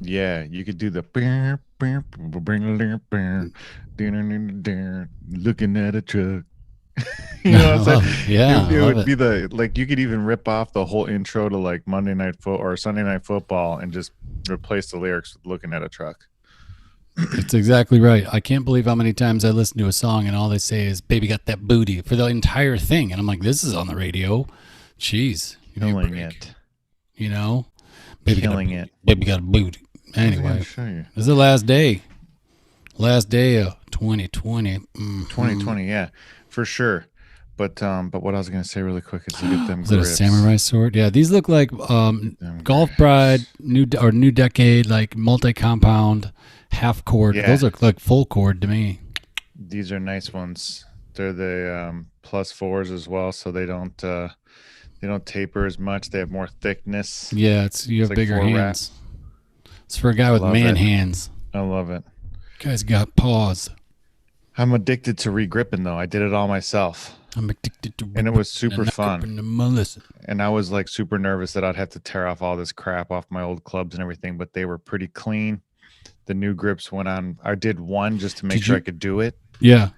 Yeah, you could do the looking at a truck. You know what I'm saying? Yeah, I It love would it. be the like you could even rip off the whole intro to like Monday Night Foot or Sunday Night Football and just replace the lyrics with looking at a truck. It's exactly right. I can't believe how many times I listen to a song and all they say is "Baby got that booty" for the entire thing, and I'm like, "This is on the radio." Jeez, give me a Killing break. it. You know, baby got a Killing it. booty. Baby got a booty. What was I going to Anyway, show you? this is the last day of 2020. 2020, yeah, for sure. But what I was going to say really quick is look at them Is it a grips. samurai sword? Yeah, these look like Look at them Golf Bride, grips. new decade, like multi compound, half cord. Yeah, Those look like full cord to me. these are nice ones. They're the plus fours as well, so they don't taper as much. They have more thickness. Yeah, it's you It's have like bigger four wrap. hands. It's for a guy I with love man it. hands. I love it. Guy's got paws. I'm addicted to regripping though. I did it all myself, I'm addicted to and it regret was and super not fun. gripping the Melissa. And I was like super nervous that I'd have to tear off all this crap off my old clubs and everything, but they were pretty clean. The new grips went on. I did one just to make Did sure I you? could do it, Yeah,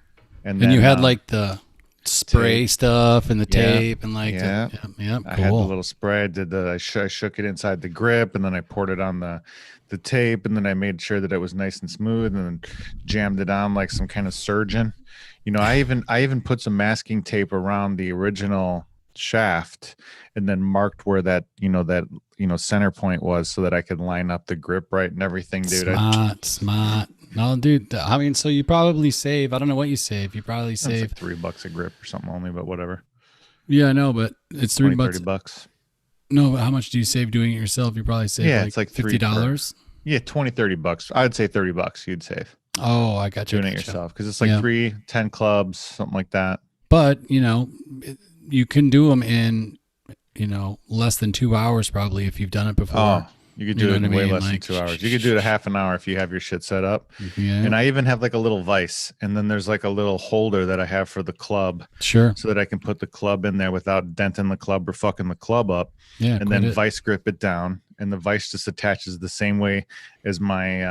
and and you then had like the tape. spray stuff and the Yeah, tape and like the yeah. yeah, I had the cool. little spray. I did I shook it inside the grip, and then I poured it on the tape, and then I made sure that it was nice and smooth, and then jammed it on like some kind of surgeon. You know, I even put some masking tape around the original shaft, and then marked where that center point was, so that I could line up the grip right and everything, dude. Smart, smart. No, dude. I mean, so you probably save. I don't know what you save. You probably It's save. like $3 a grip or something only, but whatever. Yeah, I know, but it's three 20, 30 bucks. bucks. No, but how much do you save doing it yourself? You probably save Yeah, like it's like fifty three per. dollars. Yeah, 20, 30 bucks. I'd say 30 bucks you'd save Oh, I got you. I doing it got you. yourself because it's like Yeah, 10 clubs, something like that. but you can do them in less than 2 hours probably if you've done it before. Oh, you could You do know it what I in way mean? less than Like, 2 hours. You could do it a half an hour if you have your shit set up. yeah, And I even have like a little vise, and then there's like a little holder that I have for the club sure. so that I can put the club in there without denting the club or fucking the club up, Yeah, and quit then it. vice grip it down. And the vice just attaches the same way as my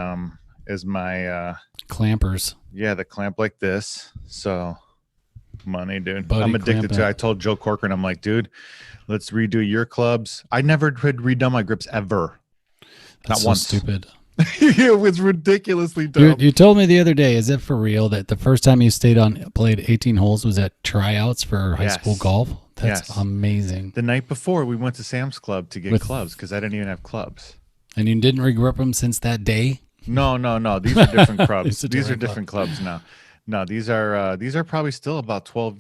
Clampers, yeah, the clamp like this. So money, dude. buddy, I'm clamp addicted to it. it. I told Joe Corcoran, I'm like, dude, let's redo your clubs. I never had redone my grips ever. That's Not so once. stupid. It was ridiculously You dumb. you told me the other day, is it for real that the first time you played 18 holes was at tryouts for high school Yes. golf? That's Yes. amazing. The night before, we went to Sam's Club to get With clubs because I didn't even have clubs. and you didn't regrip them since that day. No, no, no. These are different clubs. It's a These are different club. different clubs now. No, these are probably still about 12.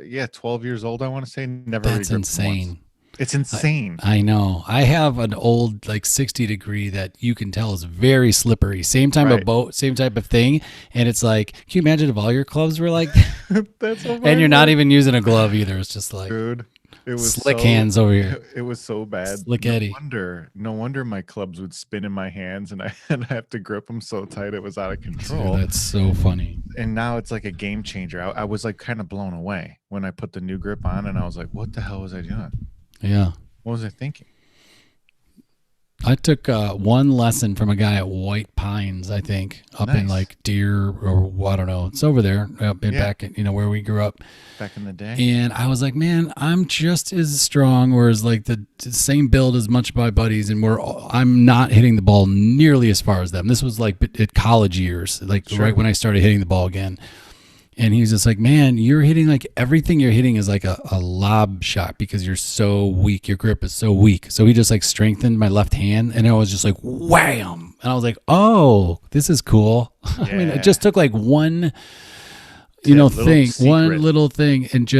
Yeah, 12 years old. I want to say never That's regripped them once. insane. It's I insane. I know. I have an old like 60 degree that you can tell is very slippery. Same type of Right. boat, same type of thing. And it's like, can you imagine if all your clubs were like, That's what and you're mine not were, even using a glove either. It's just like dude. It was slick hands over here. it was so bad. Slick Eddie. No wonder my clubs would spin in my hands, and I and I have to grip them so tight it was out of Dude, control. that's so funny. And now it's like a game changer. I was like kind of blown away when I put the new grip on, and I was like, "What the hell was I doing? Yeah. What was I thinking?" I took one lesson from a guy at White Pines, I think, up in Nice. like Deer or I don't know. It's over there, up in Yeah, back in, where we grew up. back in the day. And I was like, man, I'm just as strong or as like the same build as much of my buddies, and I'm not hitting the ball nearly as far as them. This was like at college years, like Sure. right when I started hitting the ball again. And he's just like, man, you're hitting like everything you're hitting is like a lob shot because you're so weak. Your grip is so weak. So he just like strengthened my left hand, and I was just like, wham. And I was like, oh, this is cool. I mean, it just Yeah. took like one, Tip, little one secret. little thing, and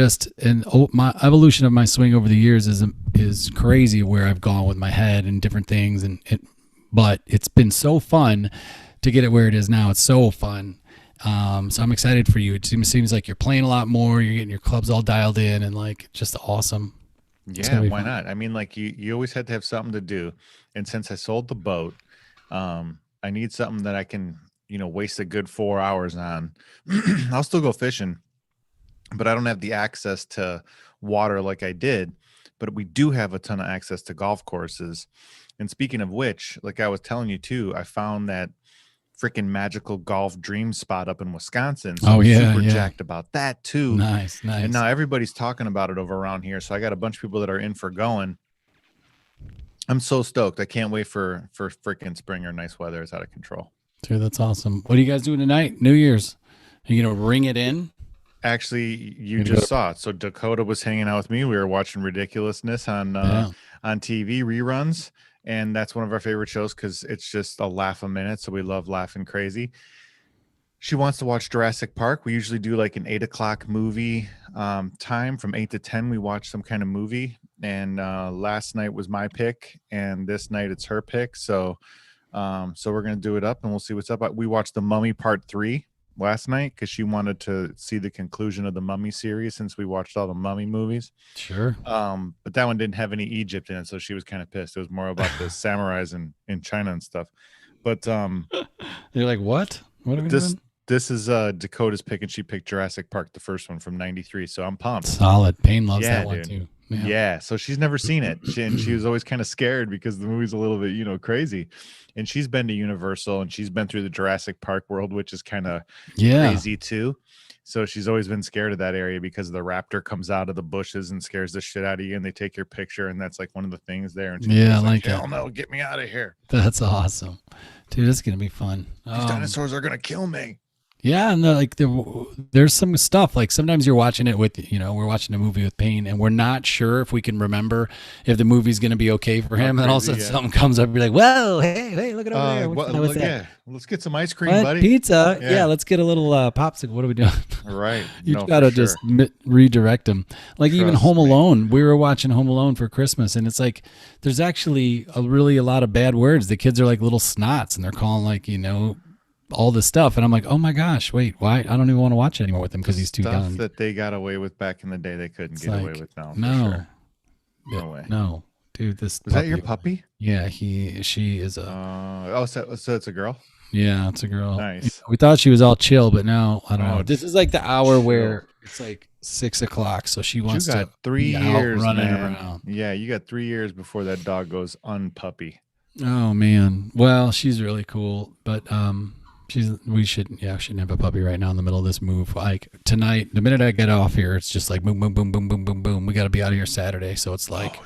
my evolution of my swing over the years is crazy where I've gone with my head and different things. But it's been so fun to get it where it is now. It's so fun. So I'm excited for you. It seems like you're playing a lot more. You're getting your clubs all dialed in and like just awesome. It's Yeah, gonna be why fun. not? I mean, like you always had to have something to do. And since I sold the boat, I need something that I can, waste a good 4 hours on. I'll still go fishing, but I don't have the access to water like I did. But we do have a ton of access to golf courses. And speaking of which, like I was telling you too, I found that freaking magical golf dream spot up in Wisconsin. So Oh I'm yeah, super yeah. jacked about that too. Nice, And nice. now everybody's talking about it over around here. So I got a bunch of people that are in for going. I'm so stoked. I can't wait for freaking spring or nice weather. It's out of control. Dude, that's awesome. What are you guys doing tonight? New Year's. Are you gonna ring it in? Actually, you You gonna just go to saw it. So Dakota was hanging out with me. We were watching Ridiculousness yeah. on TV reruns, and that's one of our favorite shows because it's just a laugh a minute. So we love laughing crazy. She wants to watch Jurassic Park. We usually do like an 8 o'clock movie time from 8 to 10. We watch some kind of movie, and last night was my pick, and this night it's her pick. So we're gonna do it up, and we'll see what's up. We watched The Mummy Part 3 last night because she wanted to see the conclusion of the Mummy series since we watched all the Mummy movies. Sure. But that one didn't have any Egypt in it, so she was kind of pissed. It was more about the samurais in China and stuff. But You're like, what? What are we this doing? this is Dakota's pick, and she picked Jurassic Park, the first one from '93. So I'm pumped. Solid. Payne loves Yeah, that one dude. too. Yeah. So she's never seen it. She was always kind of scared because the movie's a little bit, crazy. And she's been to Universal and she's been through the Jurassic Park world, which is kind of Yeah. crazy too. So she's always been scared of that area because the raptor comes out of the bushes and scares the shit out of you, and they take your picture, and that's like one of the things there. And she's Yeah, I always like hell it. no, get me out of here. That's awesome. Dude, it's gonna be fun. These dinosaurs are gonna kill me. Yeah, and there's some stuff like sometimes you're watching it with we're watching a movie with Payne and we're not sure if we can remember if the movie's going to be okay for him, and all of a sudden something comes up, you're like, whoa, hey, look at over there. What's that? Yeah, let's get some ice cream, What? buddy. Pizza? Yeah, let's get a little popsicle. What are we doing? Right. You gotta just redirect them. Like even Home Alone. We were watching Home Alone for Christmas, and it's like there's actually really a lot of bad words. The kids are like little snots, and they're calling like all this stuff, and I'm like, oh my gosh, wait, why? I don't even want to watch it anymore with him because he's too young. Stuff that they got away with back in the day, they couldn't get away with now. No, sure. No way. No, dude, this was that your puppy? Yeah, she is a. So it's a girl. Yeah, it's a girl. Nice. We thought she was all chill, but now I don't know. This is like the hour where it's like 6 o'clock, so she wants to 3 years running around. Yeah, you got 3 years before that dog goes unpuppy. Oh man, well, she's really cool, but we shouldn't have a puppy right now in the middle of this move. Like tonight, the minute I get off here, it's just like boom, boom, boom, boom, boom, boom, boom. We got to be out of here Saturday, so it's like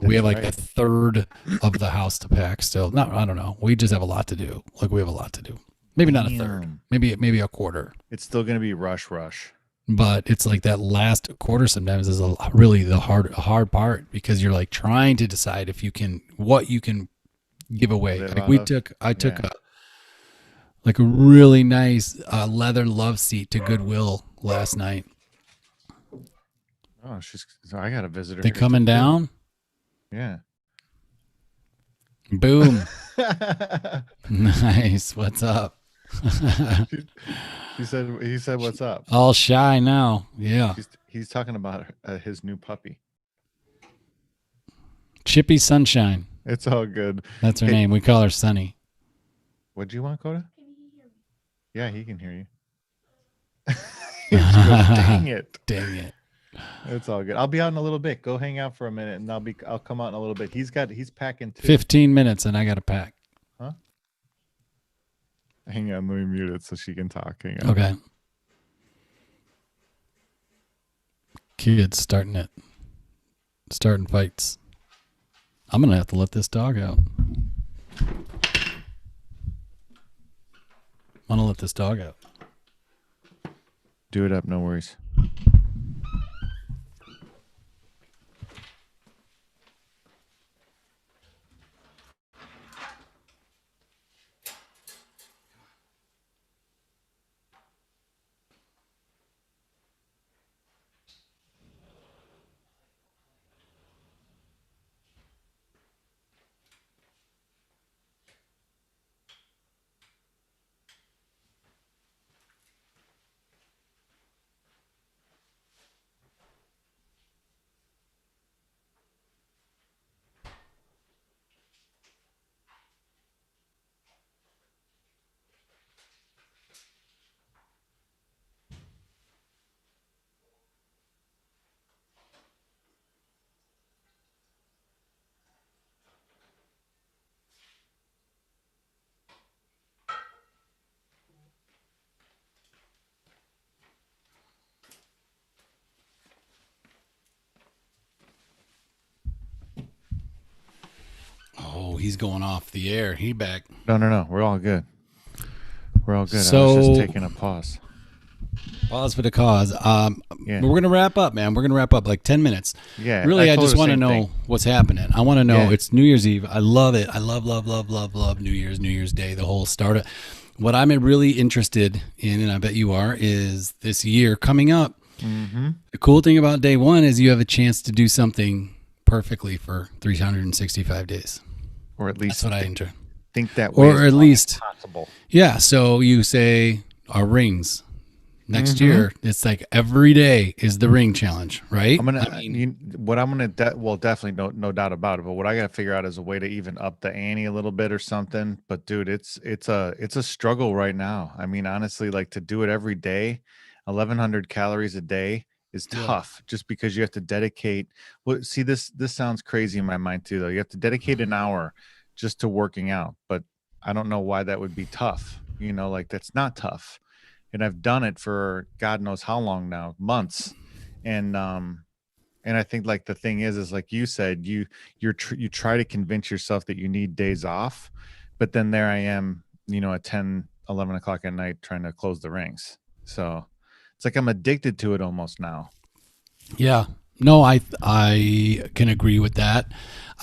we have like a third of the house to pack still. I don't know. We just have a lot to do. Like we have a lot to do. Maybe not a third. Maybe a quarter. It's still gonna be rush. But it's like that last quarter sometimes is really the hard part because you're like trying to decide if you can what you can give away. Like I took a really nice leather love seat to Goodwill last night. Oh, I got a visitor. They coming down? Yeah. Boom. Nice. What's up? He said, what's up? All shy now. Yeah. He's talking about his new puppy. Chippy Sunshine. It's all good. That's her name. We call her Sunny. What do you want, Coda? Yeah, he can hear you. He goes, dang it. Dang it. It's all good. I'll be out in a little bit. Go hang out for a minute, and I'll come out in a little bit. He's packing too. 15 minutes, and I got to pack. Huh? Hang on, let me mute it so she can talk. Hang on. Okay. Kids starting fights. I'm gonna have to let this dog out. I'm gonna let this dog out. Do it up, no worries. he's going off the air. He back. No. We're all good. We're all good. I was just So taking a pause. pause for the cause. Yeah. We're gonna wrap up, man. We're gonna wrap up like 10 minutes. Yeah. Really, I told her just the want to same know thing. what's happening. I want to know. Yeah. It's New Year's Eve. I love it. I love New Year's Day, the whole start of. What I'm really interested in, and I bet you are, is this year coming up. Mm-hmm. The cool thing about day one is you have a chance to do something perfectly for 365 days. Or at least That's what I enjoy. think that way. Or at least, possible. yeah. So you say our rings. Next Mm-hmm. year, it's like every day is the ring challenge, right? I'm gonna. I mean, What I'm gonna. Well, definitely, no doubt about it. But what I gotta figure out is a way to even up the ante a little bit or something. But dude, it's a struggle right now. I mean, honestly, like to do it every day, 1,100 calories a day is Yeah. tough. Just because you have to dedicate. Well, see, this sounds crazy in my mind too. Though you have to dedicate an hour just to working out. But I don't know why that would be tough. Like that's not tough. And I've done it for God knows how long now, months. And I think like the thing is like you said, you try to convince yourself that you need days off, but then there I am, at 10, 11 o'clock at night trying to close the rings. So it's like I'm addicted to it almost now. yeah. No, I can agree with that.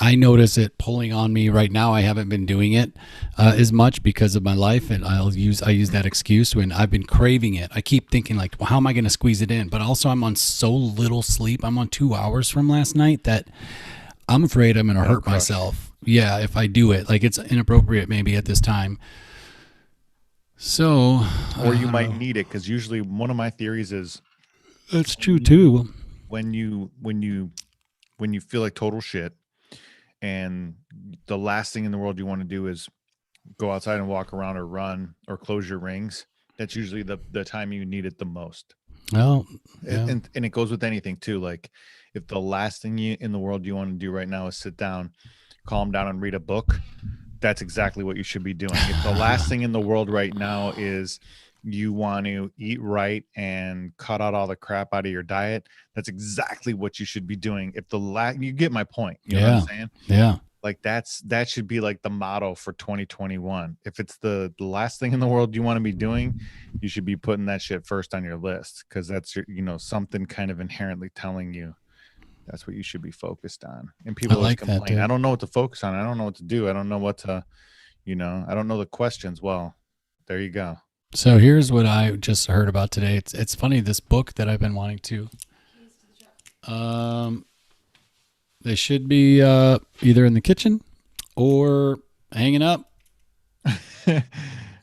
I notice it pulling on me right now. I haven't been doing it as much because of my life, and I use that excuse when I've been craving it. I keep thinking like, well, how am I going to squeeze it in? But also, I'm on so little sleep. I'm on 2 hours from last night that I'm afraid I'm going to hurt crush. myself. Yeah, if I do it, like it's inappropriate maybe at this time. So, Or you might need it because usually one of my theories is that's true too. when you feel like total shit and the last thing in the world you want to do is go outside and walk around or run or close your rings, that's usually the time you need it the most. Well, yeah. And it goes with anything too. Like if the last thing in the world you want to do right now is sit down, calm down and read a book, that's exactly what you should be doing. If the last thing in the world right now is you want to eat right and cut out all the crap out of your diet, that's exactly what you should be doing. If you get my point, you know what I'm saying? Yeah. Like that should be like the motto for 2021. If it's the last thing in the world you want to be doing, you should be putting that shit first on your list because that's something kind of inherently telling you that's what you should be focused on. And people always like that, complain, dude. I don't know what to focus on. I don't know what to do. I don't know what to, I don't know the questions. Well, there you go. So here's what I just heard about today. It's funny, this book that I've been wanting to. They should be either in the kitchen or hanging up. I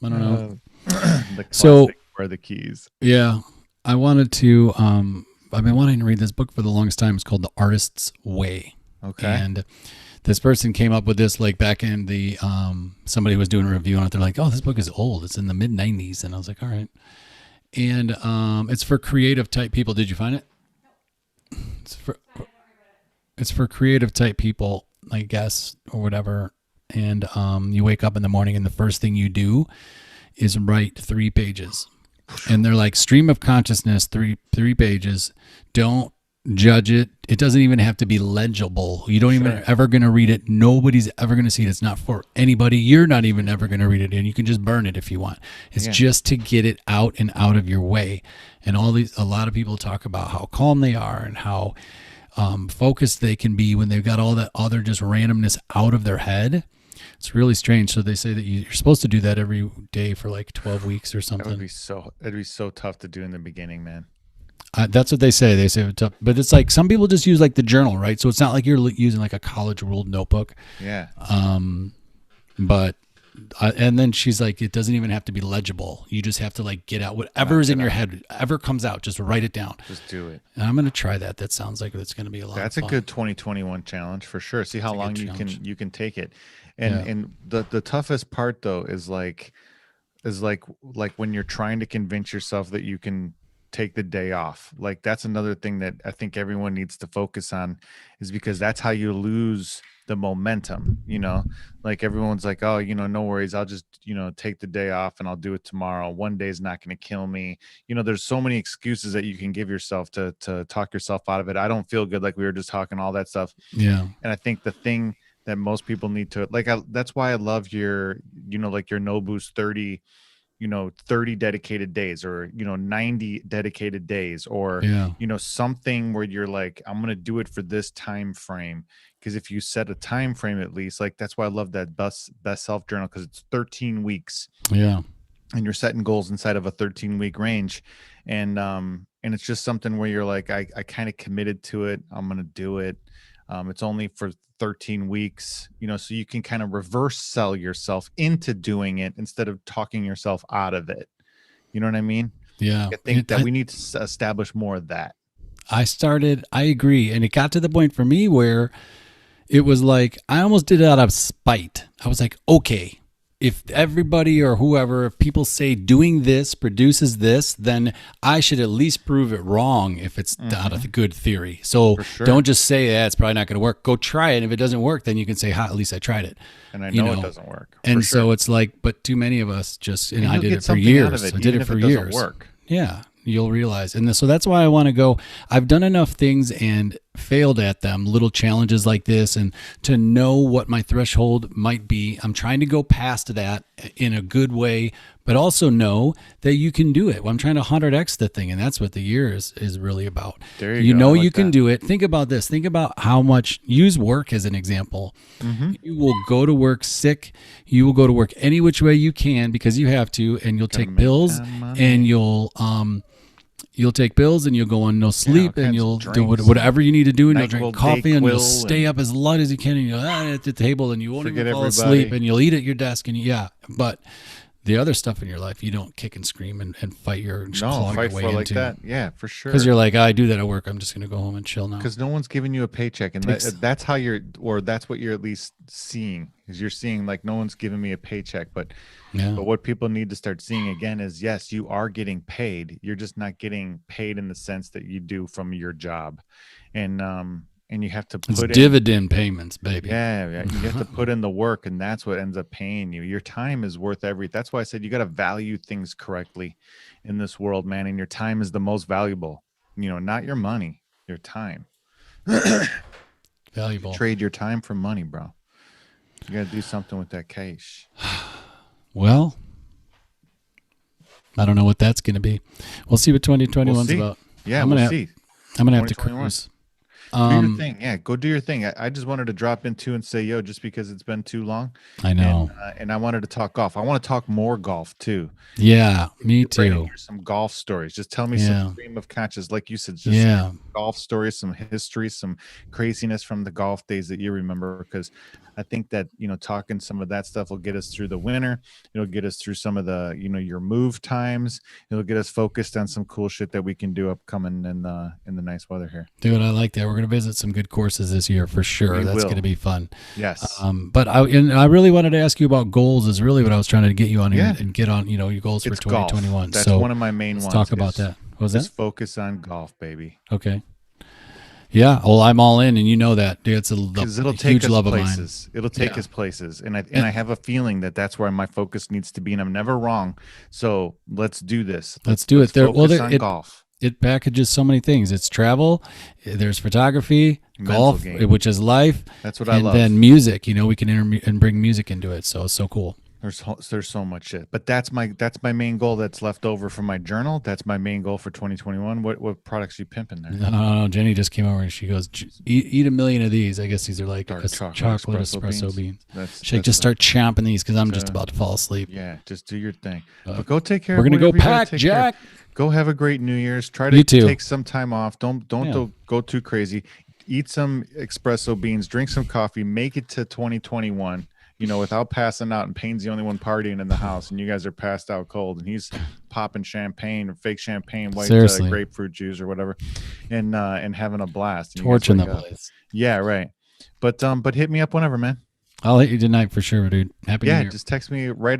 don't know. The classic, So where are the keys? yeah, I wanted to. I've been wanting to read this book for the longest time. It's called The Artist's Way. Okay. And this person came up with this like back in the somebody was doing a review on it. They're like, oh, this book is old. It's in the mid 90s. And I was like, all right. And it's for creative type people. Did you find it? It's for creative type people, I guess, or whatever. And you wake up in the morning and the first thing you do is write 3 pages. And they're like stream of consciousness, three pages. Don't judge it. It doesn't even have to be legible. You don't even ever going to read it. Nobody's ever going to see it. It's not for anybody. You're not even ever going to read it, and you can just burn it if you want. It's just to get it out and out of your way. And a lot of people talk about how calm they are and how focused they can be when they've got all that other just randomness out of their head. It's really strange. So they say that you're supposed to do that every day for like 12 weeks or something. It'd be so tough to do in the beginning, man. That's what they say. They say it's tough, but it's like some people just use like the journal, right? So it's not like you're using like a college ruled notebook. Yeah. But and then she's like, it doesn't even have to be legible. You just have to like get out whatever is in your head, whatever comes out. Just write it down. Just do it. And I'm gonna try that. That sounds like it's gonna be a lot. That's of a fun. good 2021 challenge for sure. See how long you can take it. And the toughest part though is like when you're trying to convince yourself that you can take the day off. Like that's another thing that I think everyone needs to focus on, is because that's how you lose the momentum. Like everyone's like, oh, no worries, I'll just take the day off and I'll do it tomorrow. One day is not going to kill me. There's so many excuses that you can give yourself to talk yourself out of it. I don't feel good, like we were just talking, all that stuff. Yeah. And I think the thing that most people need to like. That's why I love your, like your Nobu's 30, 30 dedicated days, or 90 dedicated days, or Yeah. something where you're like, I'm going to do it for this time frame. Because if you set a time frame, at least, like, that's why I love that best self journal, because it's 13 weeks, Yeah. and you're setting goals inside of a 13-week range. And it's just something where you're like, I kind of committed to it, I'm going to do it. It's only for 13 weeks, so you can kind of reverse sell yourself into doing it instead of talking yourself out of it. You know what I mean? Yeah. I think that we need to establish more of that. I agree. And it got to the point for me where it was like, I almost did it out of spite. I was like, okay, if everybody or whoever, if people say doing this produces this, then I should at least prove it wrong if it's not a good theory. So don't just say, it's probably not going to work. Go try it. And if it doesn't work, then you can say, at least I tried it. And I know it doesn't work. And so it's like, but too many of us just, and I did it for years. I did it for years. Work. Yeah. You'll realize. And so that's why I want to go. I've done enough things and failed at them, little challenges like this, and to know what my threshold might be. I'm trying to go past that in a good way, but also know that you can do it. I'm trying to 100x the thing, and that's what the year is really about. There you go. Know you can do it. Think about this. Think about how much, use work as an example. You will go to work sick. You will go to work any which way you can because you have to, and you'll take pills, and you'll take pills, and you'll go on no sleep, and you'll do whatever you need to do, and you'll drink coffee, and you'll stay up as late as you can, and you'll at the table, and you won't even fall asleep, and you'll eat at your desk, and but the other stuff in your life, you don't kick and scream and fight your fight for like that. Yeah, for sure. Because you're like, I do that at work. I'm just going to go home and chill now. Because no one's giving you a paycheck, and that's how that's what you're at least seeing. Is you're seeing like, no one's giving me a paycheck, but what people need to start seeing again is, yes, you are getting paid. You're just not getting paid in the sense that you do from your job, and you have to put dividend payments, baby. Yeah, you have to put in the work, and that's what ends up paying you. Your time is worth everything. That's why I said you got to value things correctly in this world, man. And your time is the most valuable. Not your money, your time. Valuable. You trade your time for money, bro. You got to do something with that cash. Well, I don't know what that's going to be. We'll see what 2021's about. Yeah, we'll see. I'm going to have to cruise. Do your thing. Yeah, go do your thing. I just wanted to drop in too and say, yo, just because it's been too long. I know. And I wanted to talk golf. I want to talk more golf too. Yeah, me too. Some golf stories. Just tell me some stream of conscious, like you said, just golf stories, some history, some craziness from the golf days that you remember. Because I think that, talking some of that stuff will get us through the winter. It'll get us through some of the, your move times. It'll get us focused on some cool shit that we can do upcoming in the nice weather here. Dude, I like that. We're going to visit some good courses this year for sure. That's going to be fun. Yes. But I really wanted to ask you about goals. Is really what I was trying to get you on here and get on, your goals for 2021. Golf. That's one of my main ones. Talk about that. What was that? Just focus on golf, baby. Okay. Yeah, well, I'm all in, and you know that, dude. It's it'll take us places. It'll take us places, and I have a feeling that that's where my focus needs to be, and I'm never wrong. So let's do this. Let's do it. Focus on golf. It packages so many things. It's travel. There's photography, golf, which is life. That's what I love. And then music. We can and bring music into it. So it's so cool. There's so much shit, but that's my main goal that's left over from my journal. That's my main goal for 2021. What products are you pimping there? No. Jenny just came over and she goes, eat a million of these. I guess these are like chocolate espresso beans. Just start chomping these because I'm just about to fall asleep. Yeah, just do your thing. But go take care. We're gonna go pack, Jack. Go have a great New Year's. Try to take some time off. Don't go too crazy. Eat some espresso beans. Drink some coffee. Make it to 2021. Without passing out, and Payne's the only one partying in the house, and you guys are passed out cold, and he's popping champagne or fake champagne, white grapefruit juice or whatever, and having a blast. Torching the place. Yeah, right. But hit me up whenever, man. I'll hit you tonight for sure, dude. Happy New Year. Just text me right